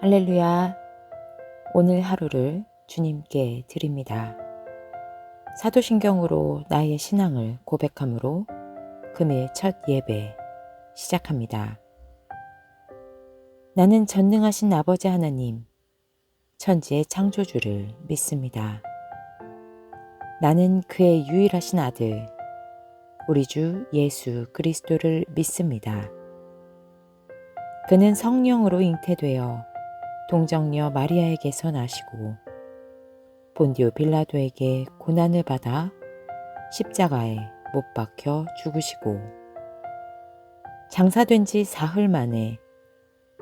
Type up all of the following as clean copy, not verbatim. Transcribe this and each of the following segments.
할렐루야. 오늘 하루를 주님께 드립니다. 사도신경으로 나의 신앙을 고백함으로 금일 첫 예배 시작합니다. 나는 전능하신 아버지 하나님, 천지의 창조주를 믿습니다. 나는 그의 유일하신 아들, 우리 주 예수 그리스도를 믿습니다. 그는 성령으로 잉태되어 동정녀 마리아에게서 나시고 본디오 빌라도에게 고난을 받아 십자가에 못 박혀 죽으시고 장사된 지 사흘 만에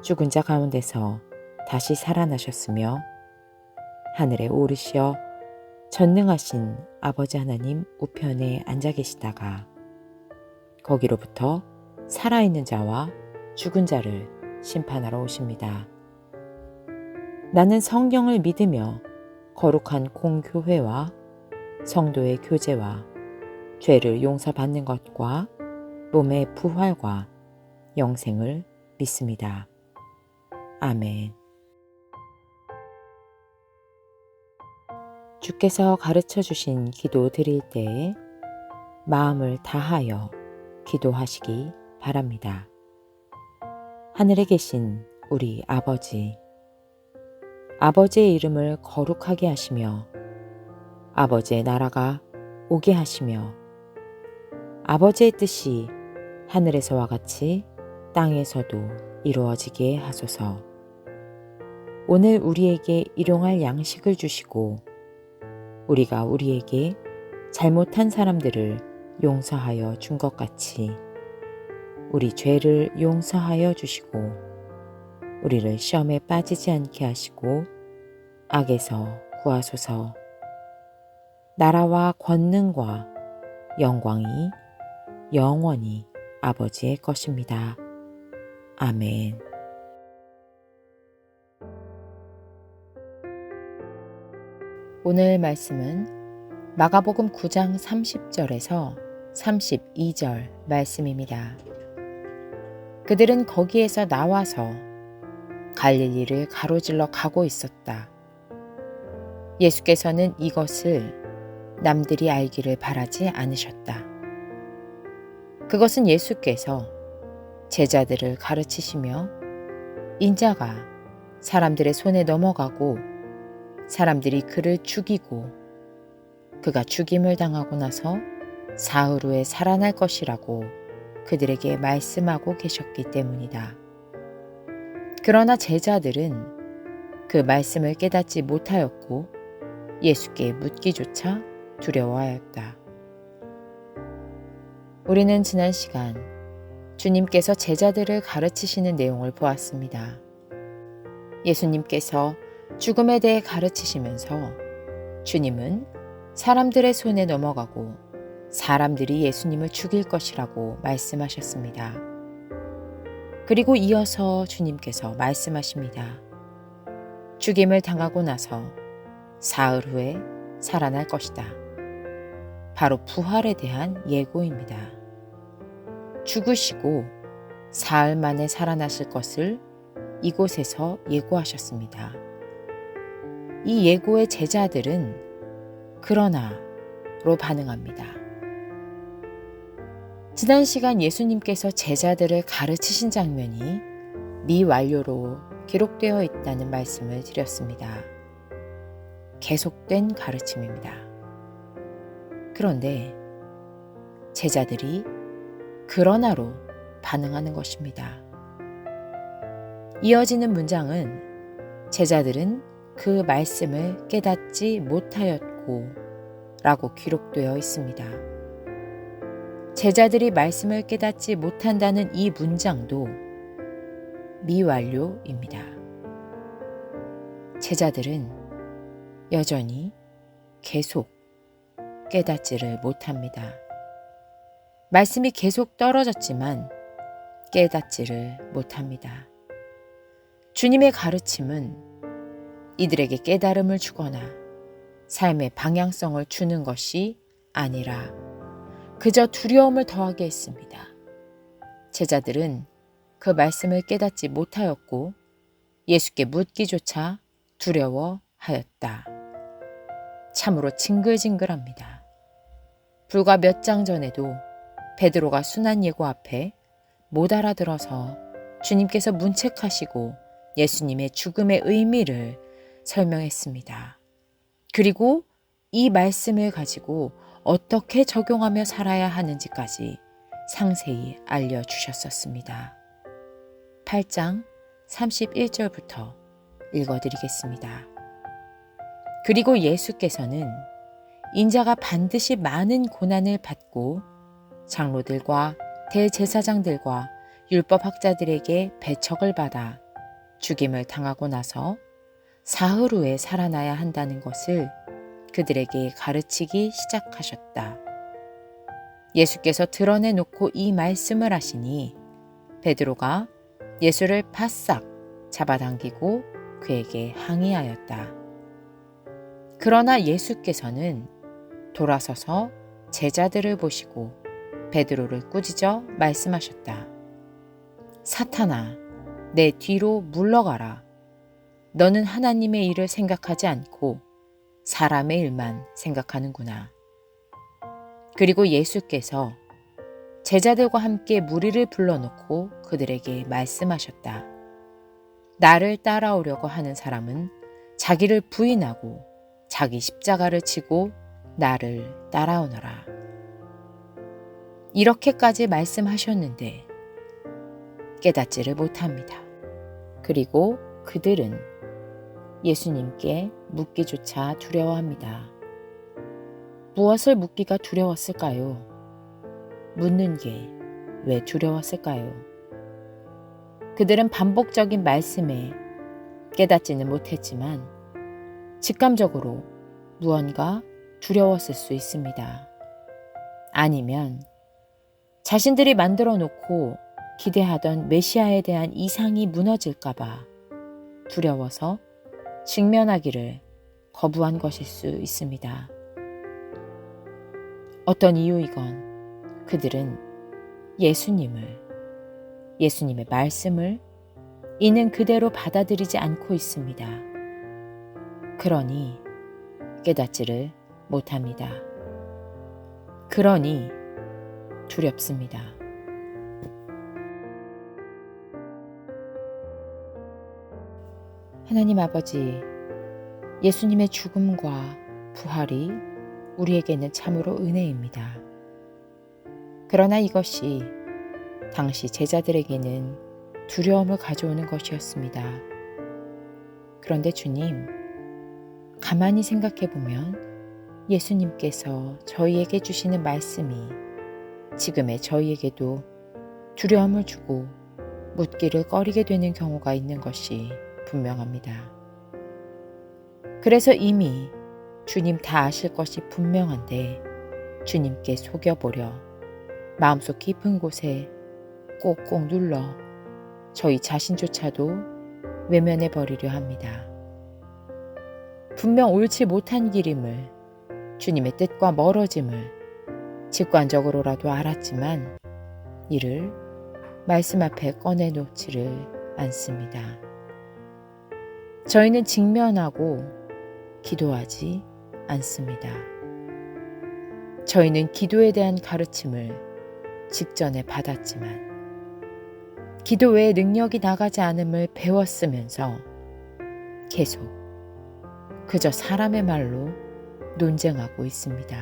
죽은 자 가운데서 다시 살아나셨으며 하늘에 오르시어 전능하신 아버지 하나님 우편에 앉아 계시다가 거기로부터 살아있는 자와 죽은 자를 심판하러 오십니다. 나는 성경을 믿으며 거룩한 공교회와 성도의 교제와 죄를 용서받는 것과 몸의 부활과 영생을 믿습니다. 아멘. 주께서 가르쳐 주신 기도 드릴 때에 마음을 다하여 기도하시기 바랍니다. 하늘에 계신 우리 아버지의 이름을 거룩하게 하시며 아버지의 나라가 오게 하시며 아버지의 뜻이 하늘에서와 같이 땅에서도 이루어지게 하소서. 오늘 우리에게 일용할 양식을 주시고 우리가 우리에게 잘못한 사람들을 용서하여 준 것 같이 우리 죄를 용서하여 주시고 우리를 시험에 빠지지 않게 하시고 악에서 구하소서. 나라와 권능과 영광이 영원히 아버지의 것입니다. 아멘. 오늘 말씀은 마가복음 9장 30절에서 32절 말씀입니다. 그들은 거기에서 나와서 갈릴리를 가로질러 가고 있었다. 예수께서는 이것을 남들이 알기를 바라지 않으셨다. 그것은 예수께서 제자들을 가르치시며 인자가 사람들의 손에 넘어가고 사람들이 그를 죽이고 그가 죽임을 당하고 나서 사흘 후에 살아날 것이라고 그들에게 말씀하고 계셨기 때문이다. 그러나 제자들은 그 말씀을 깨닫지 못하였고 예수께 묻기조차 두려워하였다. 우리는 지난 시간 주님께서 제자들을 가르치시는 내용을 보았습니다. 예수님께서 죽음에 대해 가르치시면서 주님은 사람들의 손에 넘어가고 사람들이 예수님을 죽일 것이라고 말씀하셨습니다. 그리고 이어서 주님께서 말씀하십니다. 죽임을 당하고 나서 사흘 후에 살아날 것이다. 바로 부활에 대한 예고입니다. 죽으시고 사흘 만에 살아나실 것을 이곳에서 예고하셨습니다. 이 예고의 제자들은 그러나로 반응합니다. 지난 시간 예수님께서 제자들을 가르치신 장면이 미완료로 기록되어 있다는 말씀을 드렸습니다. 계속된 가르침입니다. 그런데 제자들이 그러나로 반응하는 것입니다. 이어지는 문장은 제자들은 그 말씀을 깨닫지 못하였고 라고 기록되어 있습니다. 제자들이 말씀을 깨닫지 못한다는 이 문장도 미완료입니다. 제자들은 여전히 계속 깨닫지를 못합니다. 말씀이 계속 떨어졌지만 깨닫지를 못합니다. 주님의 가르침은 이들에게 깨달음을 주거나 삶의 방향성을 주는 것이 아니라 그저 두려움을 더하게 했습니다. 제자들은 그 말씀을 깨닫지 못하였고 예수께 묻기조차 두려워하였다. 참으로 징글징글합니다. 불과 몇 장 전에도 베드로가 순한 예고 앞에 못 알아들어서 주님께서 문책하시고 예수님의 죽음의 의미를 설명했습니다. 그리고 이 말씀을 가지고 어떻게 적용하며 살아야 하는지까지 상세히 알려주셨었습니다. 8장 31절부터 읽어드리겠습니다. 그리고 예수께서는 인자가 반드시 많은 고난을 받고 장로들과 대제사장들과 율법학자들에게 배척을 받아 죽임을 당하고 나서 사흘 후에 살아나야 한다는 것을 그들에게 가르치기 시작하셨다. 예수께서 드러내놓고 이 말씀을 하시니 베드로가 예수를 바싹 잡아당기고 그에게 항의하였다. 그러나 예수께서는 돌아서서 제자들을 보시고 베드로를 꾸짖어 말씀하셨다. 사탄아, 내 뒤로 물러가라. 너는 하나님의 일을 생각하지 않고 사람의 일만 생각하는구나. 그리고 예수께서 제자들과 함께 무리를 불러놓고 그들에게 말씀하셨다. 나를 따라오려고 하는 사람은 자기를 부인하고 자기 십자가를 지고 나를 따라오너라. 이렇게까지 말씀하셨는데 깨닫지를 못합니다. 그리고 그들은 예수님께 묻기조차 두려워합니다. 무엇을 묻기가 두려웠을까요? 묻는 게 왜 두려웠을까요? 그들은 반복적인 말씀에 깨닫지는 못했지만 직감적으로 무언가 두려웠을 수 있습니다. 아니면 자신들이 만들어 놓고 기대하던 메시아에 대한 이상이 무너질까봐 두려워서 직면하기를 거부한 것일 수 있습니다. 어떤 이유이건 그들은 예수님의 말씀을 있는 그대로 받아들이지 않고 있습니다. 그러니 깨닫지를 못합니다. 그러니 두렵습니다. 하나님 아버지, 예수님의 죽음과 부활이 우리에게는 참으로 은혜입니다. 그러나 이것이 당시 제자들에게는 두려움을 가져오는 것이었습니다. 그런데 주님, 가만히 생각해 보면 예수님께서 저희에게 주시는 말씀이 지금의 저희에게도 두려움을 주고 묻기를 꺼리게 되는 경우가 있는 것이 분명합니다. 그래서 이미 주님 다 아실 것이 분명한데 주님께 속여보려 마음속 깊은 곳에 꼭꼭 눌러 저희 자신조차도 외면해 버리려 합니다. 분명 옳지 못한 길임을, 주님의 뜻과 멀어짐을 직관적으로라도 알았지만 이를 말씀 앞에 꺼내놓지를 않습니다. 저희는 직면하고 기도하지 않습니다. 저희는 기도에 대한 가르침을 직전에 받았지만 기도 외에 능력이 나가지 않음을 배웠으면서 계속 그저 사람의 말로 논쟁하고 있습니다.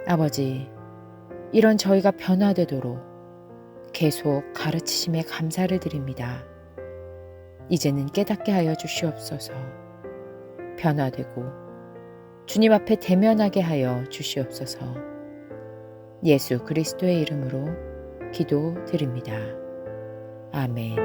아버지, 이런 저희가 변화되도록 계속 가르치심에 감사를 드립니다. 이제는 깨닫게 하여 주시옵소서. 변화되고 주님 앞에 대면하게 하여 주시옵소서. 예수 그리스도의 이름으로 기도드립니다. 아멘.